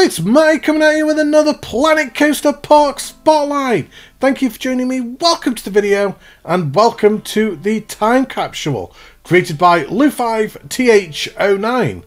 It's Matty coming at you with another Planet Coaster Park Spotlight. Thank you for joining me, welcome to the video, and welcome to the time capsule created by Lou5TH09.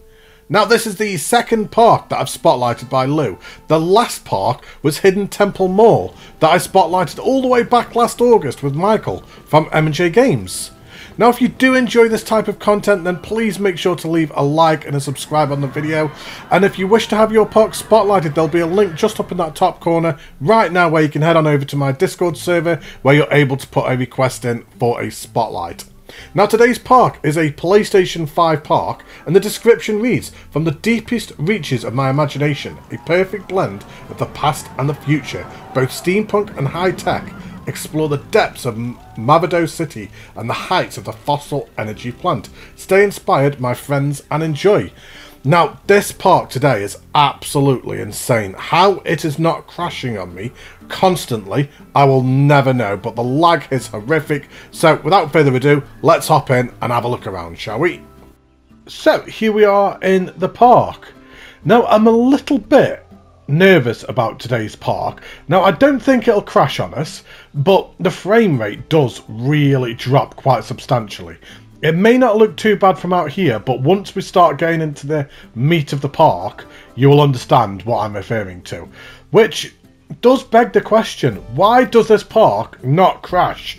Now this is the second park that I've spotlighted by Lou. The last park was Hidden Temple Mall that I spotlighted all the way back last August with Michael from M&J Games. Now if you do enjoy this type of content, then please make sure to leave a like and a subscribe on the video. And if you wish to have your park spotlighted, there'll be a link just up in that top corner right now where you can head on over to my Discord server where you're able to put a request in for a spotlight. Now today's park is a PlayStation 5 park, and the description reads, "From the deepest reaches of my imagination, a perfect blend of the past and the future, both steampunk and high-tech, explore the depths of Mavado City and the heights of the fossil energy plant. Stay inspired, my friends, and enjoy." Now, this park today is absolutely insane. How it is not crashing on me constantly, I will never know, but the lag is horrific. So, without further ado, let's hop in and have a look around, shall we? So, here we are in the park. Now, I'm a little bit nervous about today's park. Now, I don't think it'll crash on us, but the frame rate does really drop quite substantially. It may not look too bad from out here, but once we start getting into the meat of the park, you will understand what I'm referring to. Which does beg the question, why does this park not crash?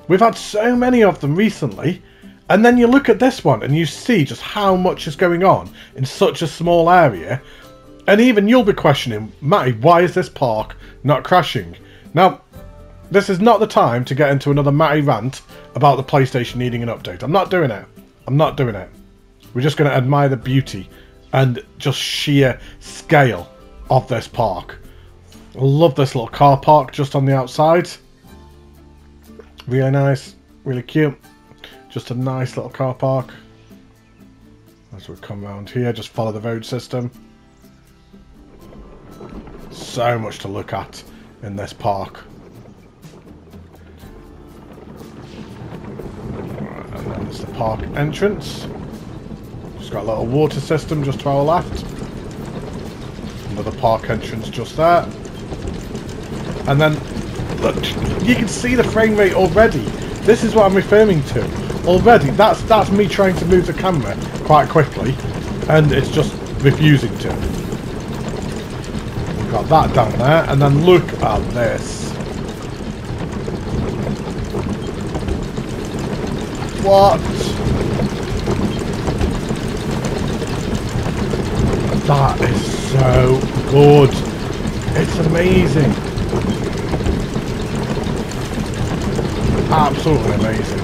We've had so many of them recently, and then you look at this one and you see just how much is going on in such a small area, and even you'll be questioning, Matty, why is this park not crashing? Now, this is not the time to get into another Matty rant about the PlayStation needing an update. I'm not doing it. I'm not doing it. We're just going to admire the beauty and just sheer scale of this park. I love this little car park just on the outside. Really nice. Really cute. Just a nice little car park. As we come around here, just follow the road system. So much to look at in this park. And then there's the park entrance. Just got a little water system just to our left. Another park entrance just there. And then, look, you can see the frame rate already. This is what I'm referring to. Already, that's me trying to move the camera quite quickly, and it's just refusing to. We've got that down there, and then look at this. What? That is so good. It's amazing. Absolutely amazing.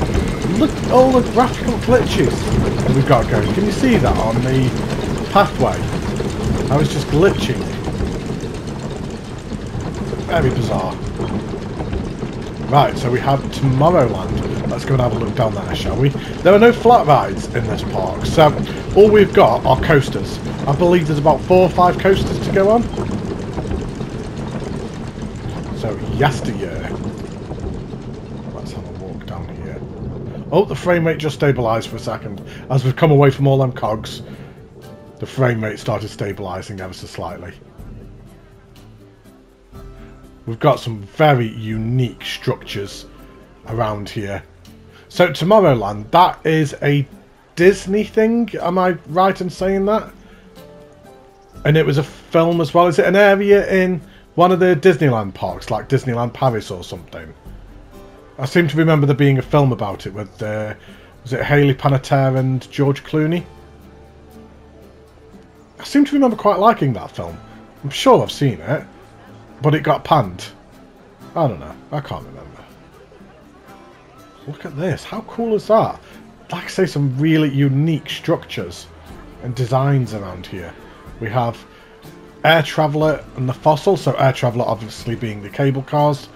Look at all the graphical glitches that we've got going. Can you see that on the pathway? I was just glitching. Very bizarre. Right, so we have Tomorrowland. Let's go and have a look down there, shall we? There are no flat rides in this park, so all we've got are coasters. I believe there's about 4 or 5 coasters to go on. So, yesteryear. Let's have a walk down here. Oh, the frame rate just stabilised for a second. As we've come away from all them cogs, the frame rate started stabilising ever so slightly. We've got some very unique structures around here. So Tomorrowland, that is a Disney thing, am I right in saying that? And it was a film as well. Is it an area in one of the Disneyland parks, like Disneyland Paris or something? I seem to remember there being a film about it with, was it Haley Panettiere and George Clooney? I seem to remember quite liking that film. I'm sure I've seen it, but it got panned. I don't know. I can't remember. Look at this. How cool is that? Like I say, some really unique structures and designs around here. We have Air Traveller and the Fossil. So Air Traveller obviously being the cable cars,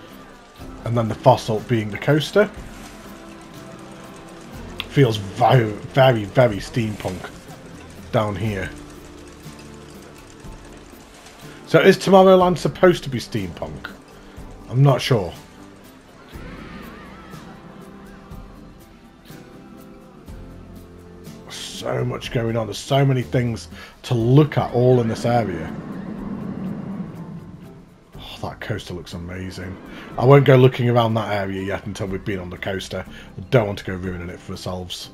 and then the Fossil being the coaster. Feels very, very, very steampunk down here. So is Tomorrowland supposed to be steampunk? I'm not sure. So much going on. There's so many things to look at all in this area. coaster looks amazing. I won't go looking around that area yet until we've been on the coaster. I don't want to go ruining it for ourselves.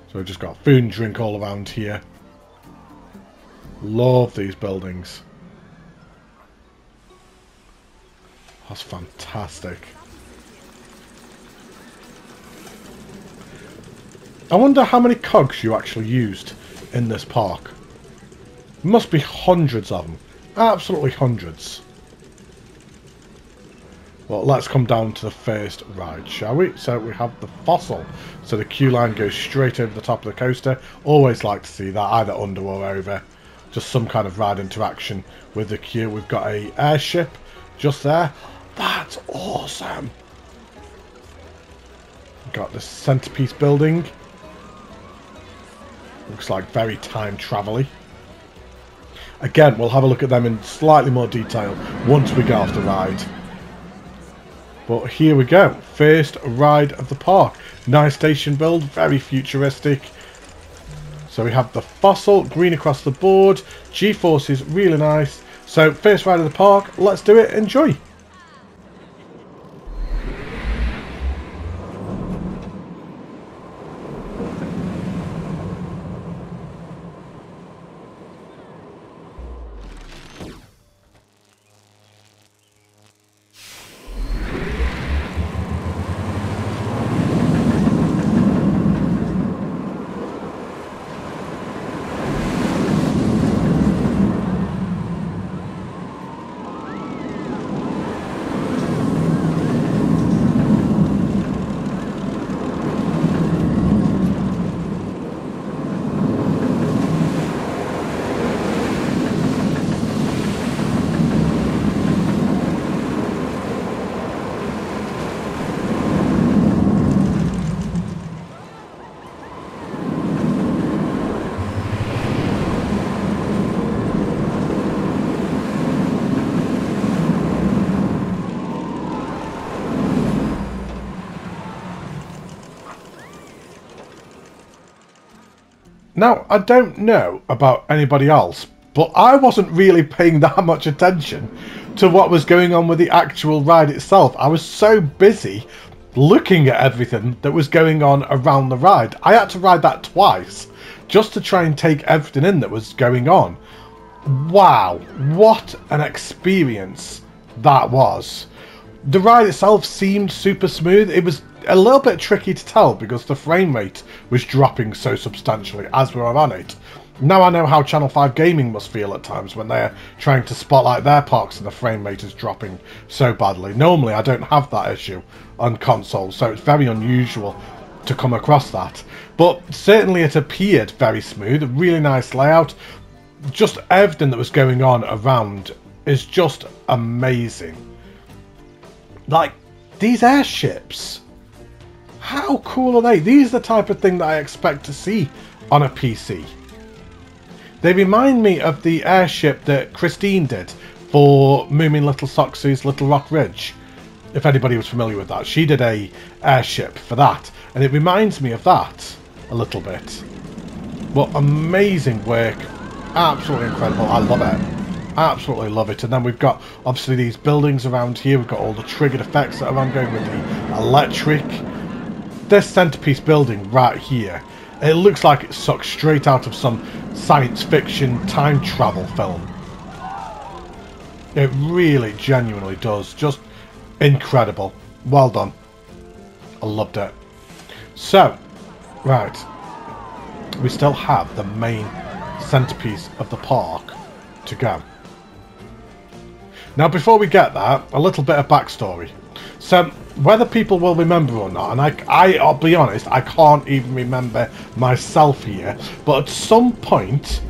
So we've just got food and drink all around here. Love these buildings. That's fantastic. I wonder how many cogs you actually used in this park. Must be hundreds of them. Absolutely hundreds. Well, let's come down to the first ride, shall we? So we have the Fossil. So the queue line goes straight over the top of the coaster. Always like to see that, either under or over. Just some kind of ride interaction with the queue. We've got a airship just there. That's awesome. We've got the centerpiece building. Looks like very time travel-y. Again, we'll have a look at them in slightly more detail once we get off the ride. But here we go. First ride of the park. Nice station build, very futuristic. So we have the Fossil, green across the board. G-forces, really nice. So first ride of the park, let's do it, enjoy. Now, I don't know about anybody else, but I wasn't really paying that much attention to what was going on with the actual ride itself. I was so busy looking at everything that was going on around the ride. I had to ride that twice just to try and take everything in that was going on. Wow, what an experience that was. The ride itself seemed super smooth. It was a little bit tricky to tell because the frame rate was dropping so substantially as we were on it. Now I know how Channel 5 Gaming must feel at times when they're trying to spotlight their parks and the frame rate is dropping so badly. Normally I don't have that issue on consoles, so it's very unusual to come across that. But certainly it appeared very smooth, a really nice layout. Just everything that was going on around is just amazing. Like, these airships, how cool are they? These are the type of thing that I expect to see on a PC. They remind me of the airship that Christine did for Moomin Little Soxy's Little Rock Ridge. If anybody was familiar with that. She did a airship for that. And it reminds me of that a little bit. But amazing work. Absolutely incredible. I love it. Absolutely love it. And then we've got obviously these buildings around here. We've got all the triggered effects that are ongoing with the electric. This centerpiece building right here, it looks like it's sucked straight out of some science fiction time travel film. It really genuinely does. Just incredible. Well done. I loved it. So, right. We still have the main centerpiece of the park to go. Now, before we get that, a little bit of backstory. So, whether people will remember or not, and I'll be honest, I can't even remember myself here, but at some point,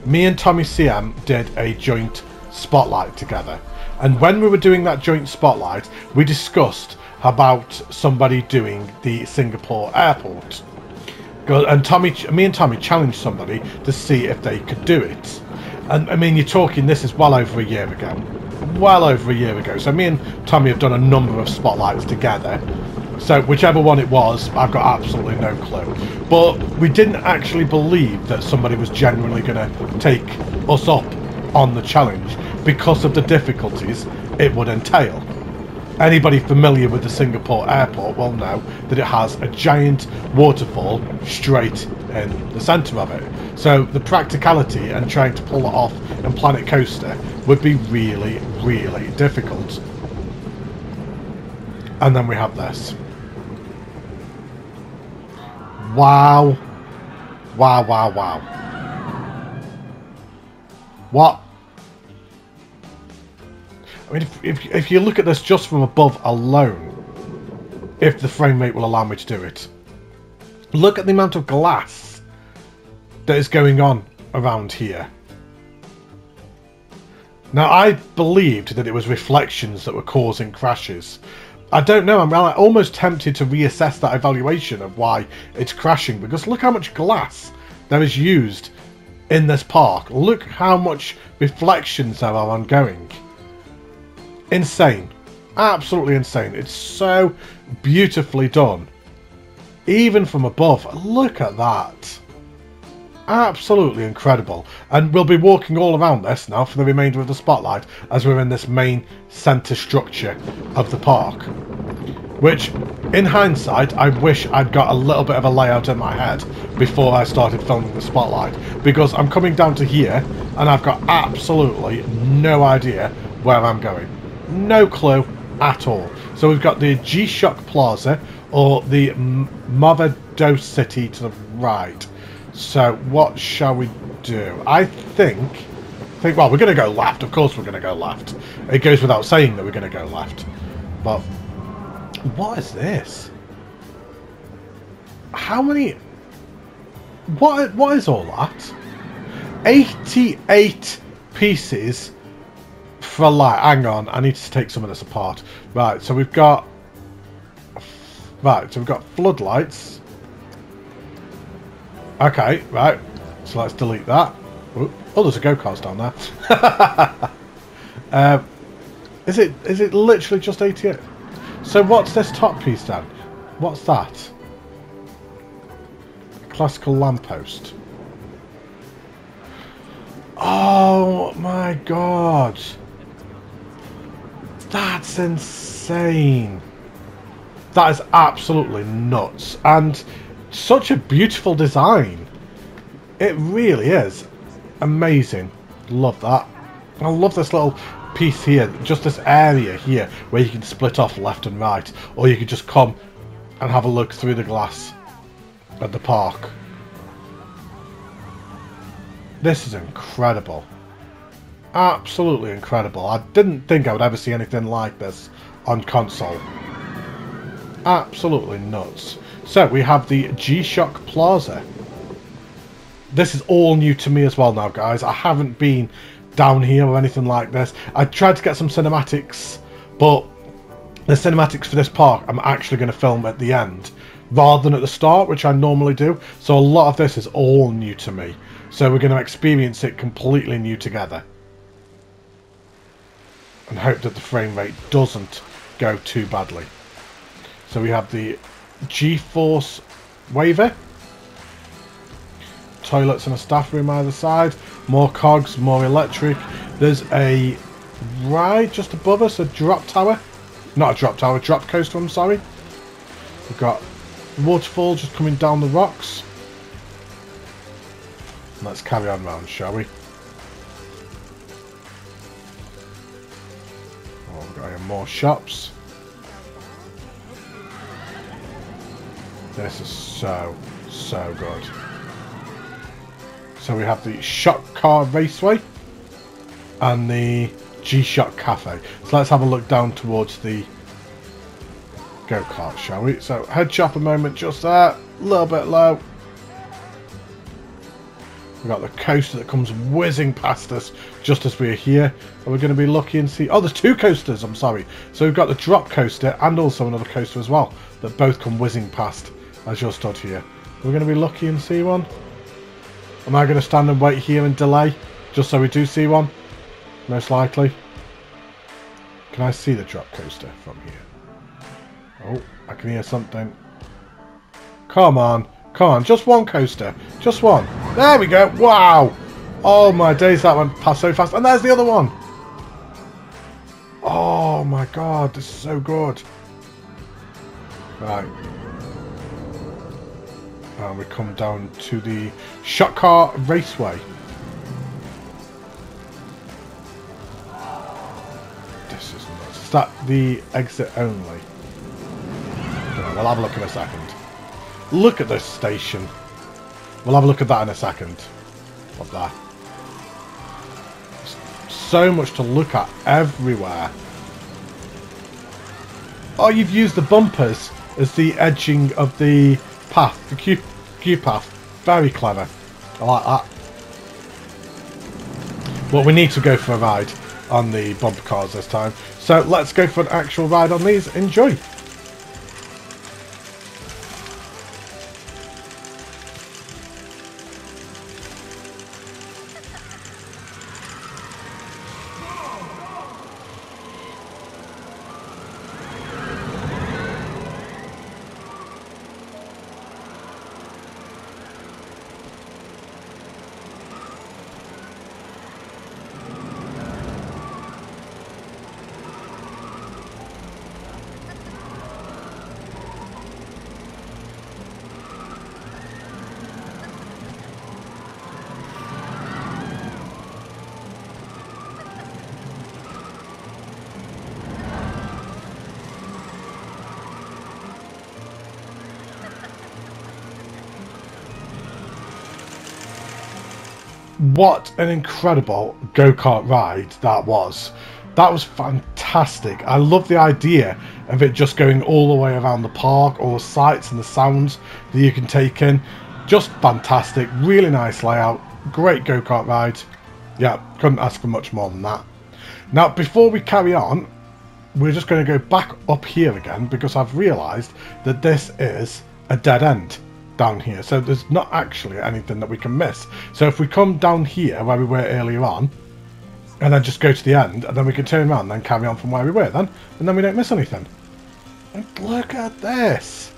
me and Tommy CM did a joint spotlight together. And when we were doing that joint spotlight, we discussed about somebody doing the Singapore airport. And me and Tommy challenged somebody to see if they could do it. And I mean, you're talking, this is well over a year ago. Well over a year ago. So me and Tommy have done a number of spotlights together. So whichever one it was, I've got absolutely no clue. But we didn't actually believe that somebody was genuinely going to take us up on the challenge. because of the difficulties it would entail. Anybody familiar with the Singapore airport will know that it has a giant waterfall straight in the centre of it. So the practicality and trying to pull it off in Planet Coaster would be really, really difficult. And then we have this. Wow. Wow, wow, wow. What? I mean, if you look at this just from above alone, if the frame rate will allow me to do it, look at the amount of glass that is going on around here. Now, I believed that it was reflections that were causing crashes. I don't know, I'm almost tempted to reassess that evaluation of why it's crashing, because look how much glass there is used in this park. Look how much reflections there are ongoing. Insane. Absolutely insane. It's so beautifully done. Even from above. Look at that. Absolutely incredible. And we'll be walking all around this now for the remainder of the spotlight as we're in this main centre structure of the park. Which, in hindsight, I wish I'd got a little bit of a layout in my head before I started filming the spotlight. Because I'm coming down to here and I've got absolutely no idea where I'm going. No clue at all. So we've got the G-Shock Plaza or the Movado City to the right. So what shall we do? I think well, we're going to go left. Of course we're going to go left. It goes without saying that we're going to go left. But what is this? How many? What is all that? 88 pieces for light. Hang on, I need to take some of this apart. Right, so we've got floodlights. Okay, right. So let's delete that. Oh, there's a go-karts down there. Is it literally just 88? So what's this top piece then? What's that? Classical lamppost. Oh my god. That's insane. That is absolutely nuts. And such a beautiful design. It really is. Amazing. Love that. I love this little piece here. Just this area here where you can split off left and right. Or you can just come and have a look through the glass at the park. This is incredible. Absolutely incredible. I didn't think I would ever see anything like this on console. Absolutely nuts. So we have the G-Shock Plaza. This is all new to me as well now, guys. I haven't been down here or anything like this. I tried to get some cinematics, but the cinematics for this park I'm actually going to film at the end rather than at the start, which I normally do. So a lot of this is all new to me. So we're going to experience it completely new together. And hope that the frame rate doesn't go too badly. So we have the G-Force waiver. Toilets and a staff room either side. More cogs, more electric. There's a ride just above us, a drop tower. Not a drop tower, a drop coaster, I'm sorry. We've got waterfall just coming down the rocks. Let's carry on round, shall we? Oh, we've got here more shops. This is so good. So we have the Shock Car Raceway and the G-Shock Cafe. So let's have a look down towards the go-kart, shall we? So head shop a moment just there, a little bit low. We've got the coaster that comes whizzing past us just as we're here. And we're going to be lucky and see... Oh, there's two coasters, I'm sorry. So we've got the drop coaster and also another coaster as well that both come whizzing past as you're stood here. We're going to be lucky and see one. Am I going to stand and wait here and delay just so we do see one? Most likely. Can I see the drop coaster from here? Oh, I can hear something. Come on. Come on, just one coaster. Just one. There we go. Wow. Oh my days, that went past so fast. And there's the other one. my god, this is so good. Right. And we come down to the Shot Car Raceway. This is nuts. Is that the exit only? We'll have a look in a second. Look at this station. We'll have a look at that in a second. Up there. So much to look at everywhere. Oh, you've used the bumpers as the edging of the path, the queue path. Very clever. I like that. Well, we need to go for a ride on the bumper cars this time. So let's go for an actual ride on these. Enjoy. What an incredible go-kart ride that was. That was fantastic. I love the idea of it just going all the way around the park, all the sights and the sounds that you can take in. Just fantastic. Really nice layout. Great go-kart ride. Yeah, couldn't ask for much more than that. Now, before we carry on, we're just going to go back up here again because I've realised that this is a dead end down here, so there's not actually anything that we can miss. So if we come down here where we were earlier on and then just go to the end, and then we can turn around and then carry on from where we were then, and then we don't miss anything. And look at this.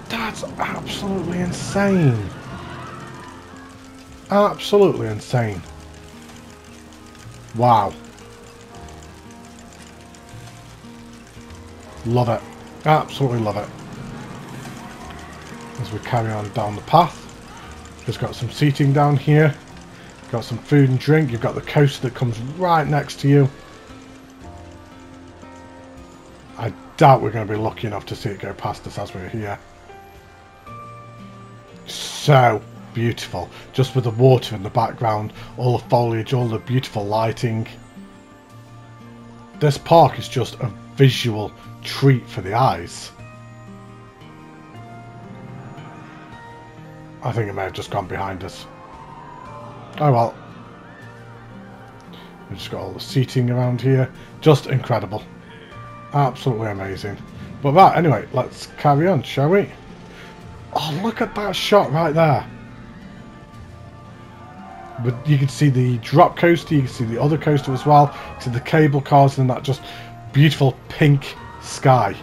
That's absolutely insane. Absolutely insane. Wow. Love it. Absolutely love it. As we carry on down the path, just got some seating down here, got some food and drink. You've got the coaster that comes right next to you. I doubt we're going to be lucky enough to see it go past us as we're here. So beautiful, just with the water in the background, all the foliage, all the beautiful lighting. This park is just a visual treat for the eyes. I think it may have just gone behind us. Oh well. We've just got all the seating around here. Just incredible. Absolutely amazing. But right, anyway, let's carry on, shall we? Oh, look at that shot right there. But you can see the drop coaster, you can see the other coaster as well. You can see the cable cars and that just beautiful pink sky.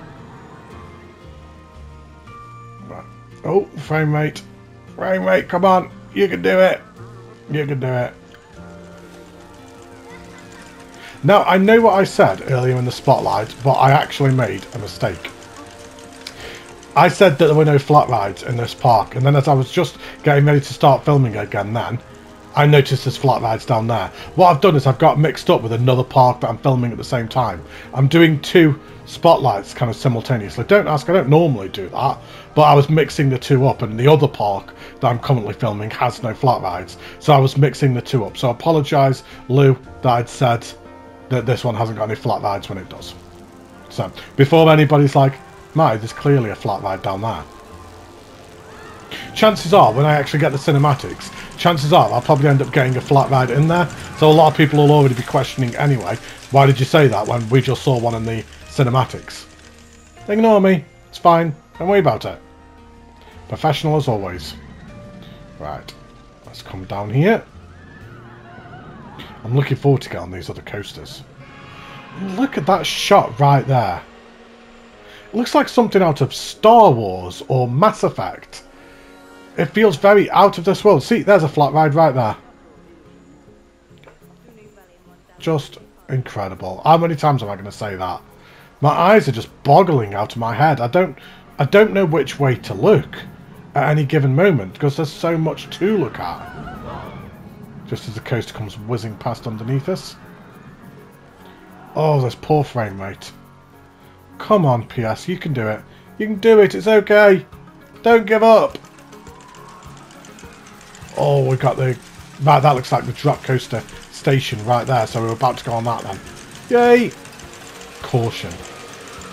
Right. Oh, frame rate. Frame rate, come on. You can do it. You can do it. Now, I know what I said earlier in the spotlight, but I actually made a mistake. I said that there were no flat rides in this park, and then as I was just getting ready to start filming again then, I noticed there's flat rides down there. What I've done is I've got mixed up with another park that I'm filming at the same time. I'm doing two spotlights kind of simultaneously. Don't ask, I don't normally do that, but I was mixing the two up, and the other park that I'm currently filming has no flat rides, so I was mixing the two up. So I apologise, Lou, that I'd said that this one hasn't got any flat rides when it does. So before anybody's like, Matty, there's clearly a flat ride down there. Chances are, when I actually get the cinematics, chances are I'll probably end up getting a flat ride in there. So a lot of people will already be questioning anyway, why did you say that when we just saw one in the cinematics? Ignore me, it's fine, don't worry about it. Professional as always. Right, let's come down here. I'm looking forward to get on these other coasters. Look at that shot right there. It looks like something out of Star Wars or Mass Effect. It feels very out of this world. See, there's a flat ride right there. Just Incredible. How many times am I going to say that? My eyes are just boggling out of my head. I don't know which way to look at any given moment because there's so much to look at. Just as the coaster comes whizzing past underneath us. Oh, this poor frame rate. Come on, PS, you can do it. You can do it, it's okay. Don't give up. Oh, we got the... Right, that looks like the drop coaster station right there, so we're about to go on that then. Yay! Caution.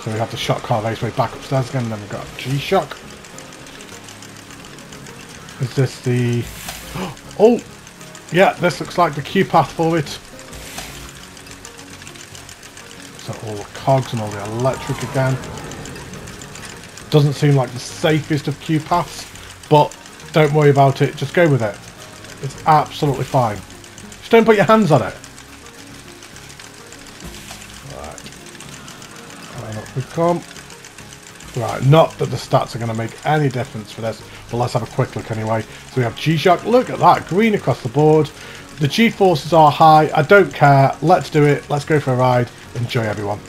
So we have the shock car race way back upstairs again, and then we've got G-Shock. Is this the... Oh! Yeah, this looks like the queue path for it. So all the cogs and all the electric again. Doesn't seem like the safest of queue paths, but don't worry about it, just go with it. It's absolutely fine. Just don't put your hands on it. Right. And up we come. Right, not that the stats are going to make any difference for this, but let's have a quick look anyway. So we have G-Shock, look at that, green across the board. The G-forces are high, I don't care, let's do it, let's go for a ride, enjoy everyone.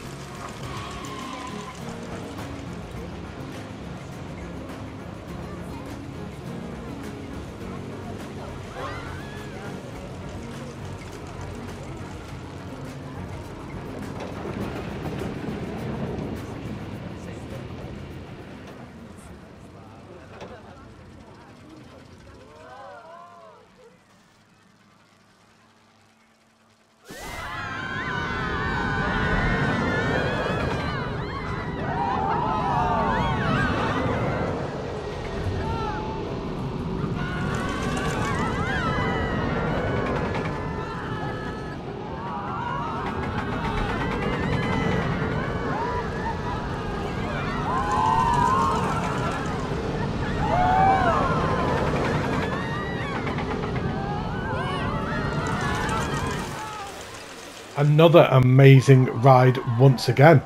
Another amazing ride once again.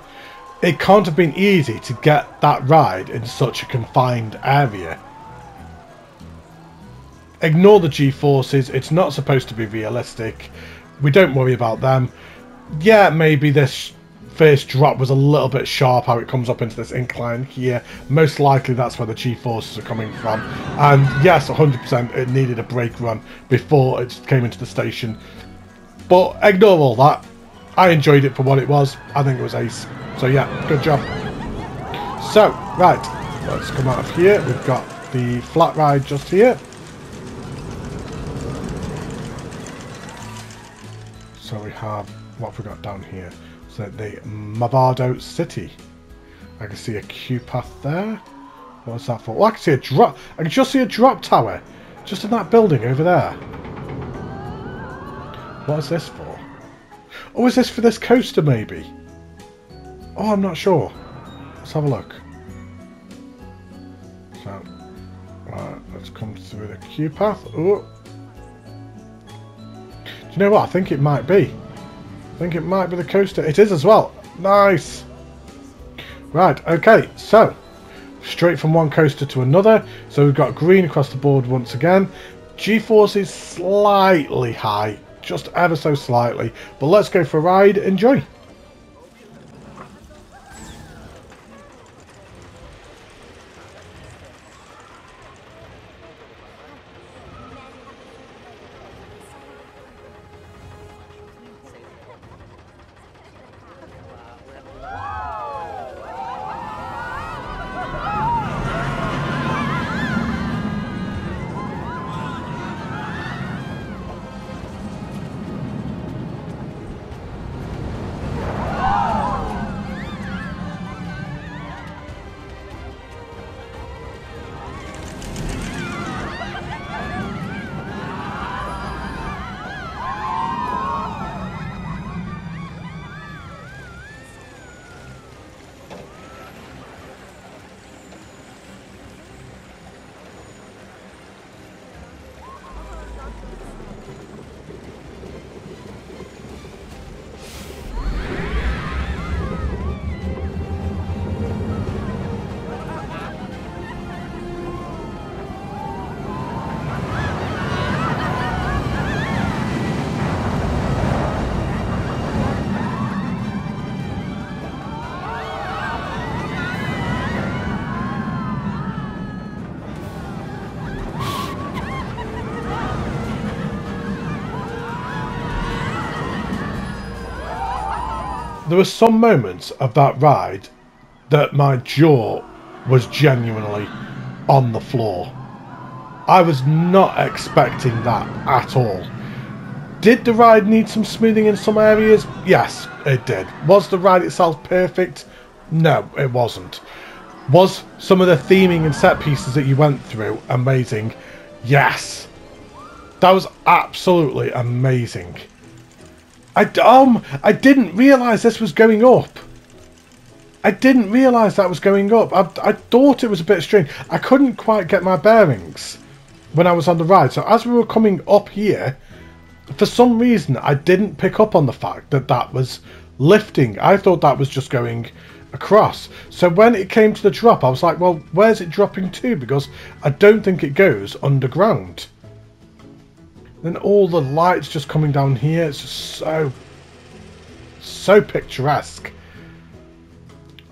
It can't have been easy to get that ride in such a confined area. Ignore the G-forces, it's not supposed to be realistic. We don't worry about them. Yeah, maybe this first drop was a little bit sharp how it comes up into this incline here. Most likely that's where the G-forces are coming from. And yes, 100% it needed a brake run before it came into the station. But ignore all that. I enjoyed it for what it was. I think it was ace. So yeah, good job. So, right. Let's come out of here. We've got the flat ride just here. So we have, what have we got down here? So the Mavado City. I can see a queue path there. What's that for? Oh, I can see a drop. I can just see a drop tower. Just in that building over there. What is this for? Oh, is this for this coaster maybe? Oh, I'm not sure. Let's have a look. So, right, let's come through the queue path. Oh. Do you know what? I think it might be. I think it might be the coaster. It is as well. Nice. Right, okay, so straight from one coaster to another. So we've got green across the board once again. G-force is slightly high. Just ever so slightly. But let's go for a ride. Enjoy. There were some moments of that ride that my jaw was genuinely on the floor. I was not expecting that at all. Did the ride need some smoothing in some areas? Yes, it did. Was the ride itself perfect? No, it wasn't. Was some of the theming and set pieces that you went through amazing? Yes. That was absolutely amazing. I didn't realise this was going up. I didn't realise that was going up. I thought it was a bit strange. I couldn't quite get my bearings when I was on the ride. So as we were coming up here, for some reason I didn't pick up on the fact that that was lifting. I thought that was just going across. So when it came to the drop, I was like, well, where's it dropping to? Because I don't think it goes underground. Then all the lights just coming down here. It's just so picturesque.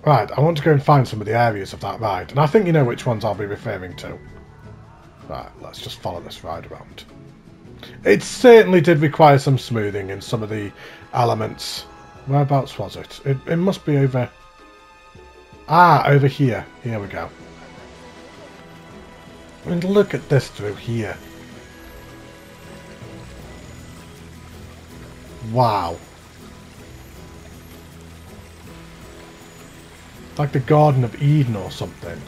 Right, I want to go and find some of the areas of that ride. And I think you know which ones I'll be referring to. Right, let's just follow this ride around. It certainly did require some smoothing in some of the elements. Whereabouts was it? It must be over... Ah, over here. Here we go. And look at this through here. Wow. Like the Garden of Eden or something.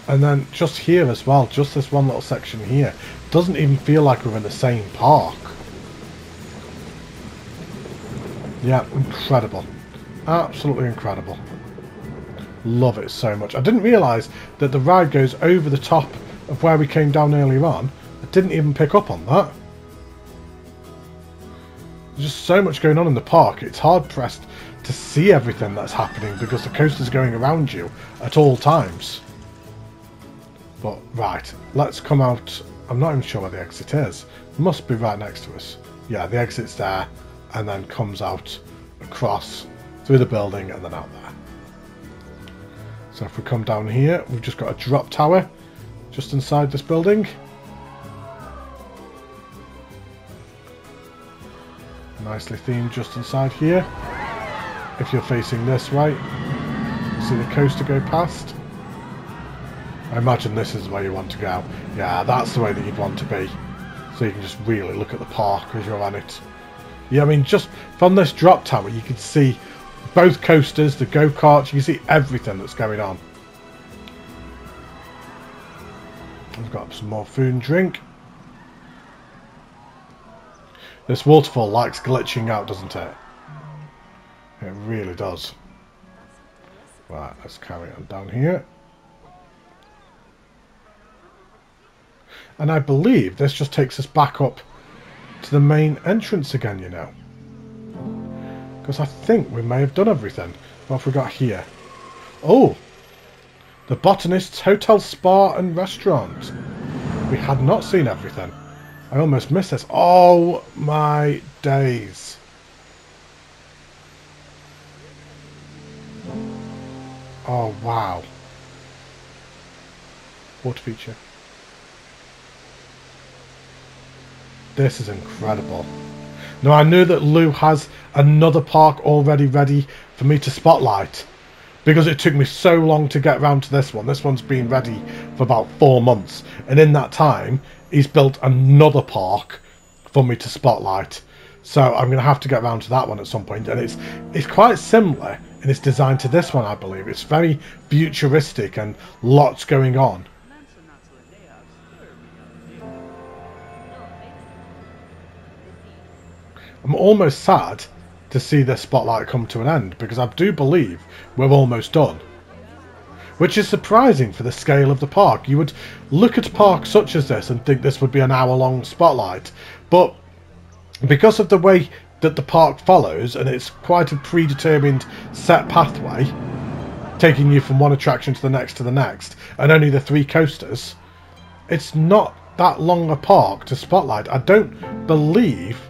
And then just here as well, just this one little section here, doesn't even feel like we're in the same park. Yeah, incredible. Absolutely incredible. Love it so much. I didn't realise that the ride goes over the top of where we came down earlier on. I didn't even pick up on that. There's just so much going on in the park. It's hard pressed to see everything that's happening because the coaster's going around you at all times. But right, let's come out. I'm not even sure where the exit is. It must be right next to us. Yeah, the exit's there and then comes out across through the building and then out there. So if we come down here, we've just got a drop tower just inside this building. Nicely themed just inside here. If you're facing this way, you see the coaster go past. I imagine this is where you want to go. Yeah, that's the way that you'd want to be. So you can just really look at the park as you're on it. Yeah, I mean, just from this drop tower, you can see both coasters, the go-karts, you can see everything that's going on. I've got some more food and drink. This waterfall likes glitching out, doesn't it? It really does. Right, let's carry on down here. And I believe this just takes us back up to the main entrance again, you know. Because I think we may have done everything. What have we got here? Oh! The Botanist's Hotel, Spa and Restaurant. We had not seen everything. I almost missed this. Oh my days. Oh wow. Water feature. This is incredible. Now I knew that Lou has another park already ready for me to spotlight because it took me so long to get round to this one. This one's been ready for about 4 months, and in that time he's built another park for me to spotlight. So I'm going to have to get round to that one at some point, and it's quite similar in its design to this one, I believe. It's very futuristic and lots going on. I'm almost sad to see this spotlight come to an end because I do believe we're almost done. Which is surprising for the scale of the park. You would look at a park such as this and think this would be an hour-long spotlight. But because of the way that the park follows, and it's quite a predetermined set pathway, taking you from one attraction to the next, and only the 3 coasters, it's not that long a park to spotlight. I don't believe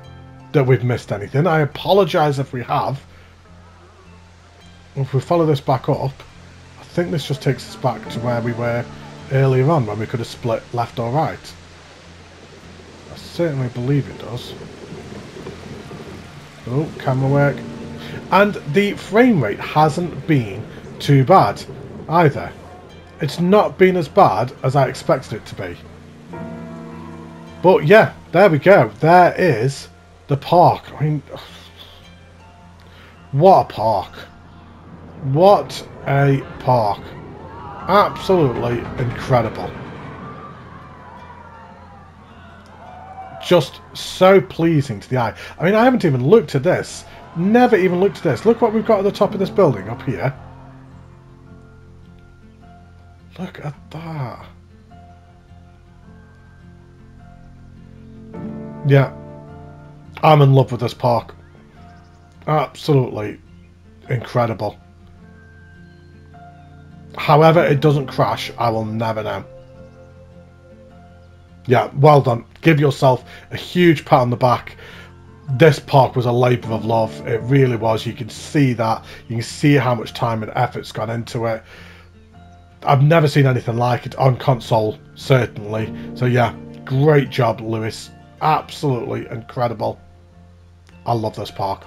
that we've missed anything. I apologise if we have. If we follow this back up, I think this just takes us back to where we were earlier on when we could have split left or right. I certainly believe it does. Oh, camera work. And the frame rate hasn't been too bad either. It's not been as bad as I expected it to be. But yeah, there we go. There is the park. I mean, what a park. What a park. Absolutely incredible. Just so pleasing to the eye. I mean, I haven't even looked at this. Never even looked at this. Look what we've got at the top of this building up here. Look at that. Yeah. I'm in love with this park. Absolutely incredible. However it doesn't crash, I will never know. Yeah, well done. Give yourself a huge pat on the back. This park was a labour of love. It really was. You can see that. You can see how much time and effort's gone into it. I've never seen anything like it on console, certainly. So yeah, great job, Lewis. Absolutely incredible. I love this park.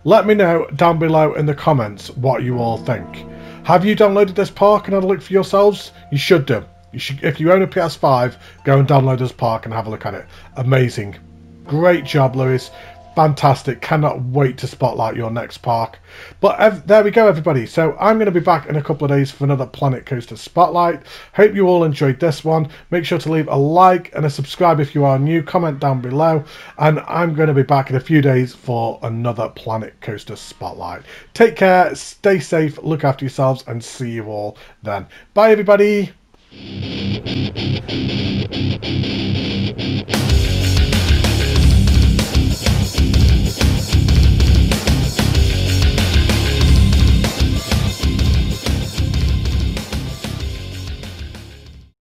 Let me know down below in the comments what you all think. Have you downloaded this park and had a look for yourselves? You should do. You should, if you own a PS5, go and download this park and have a look at it. Amazing. Great job, Lewis. Fantastic. Cannot wait to spotlight your next park. But there we go, everybody. So I'm going to be back in a couple of days for another Planet Coaster Spotlight. Hope you all enjoyed this one. Make sure to leave a like and a subscribe if you are new. Comment down below. And I'm going to be back in a few days for another Planet Coaster Spotlight. Take care. Stay safe. Look after yourselves. And see you all then. Bye, everybody.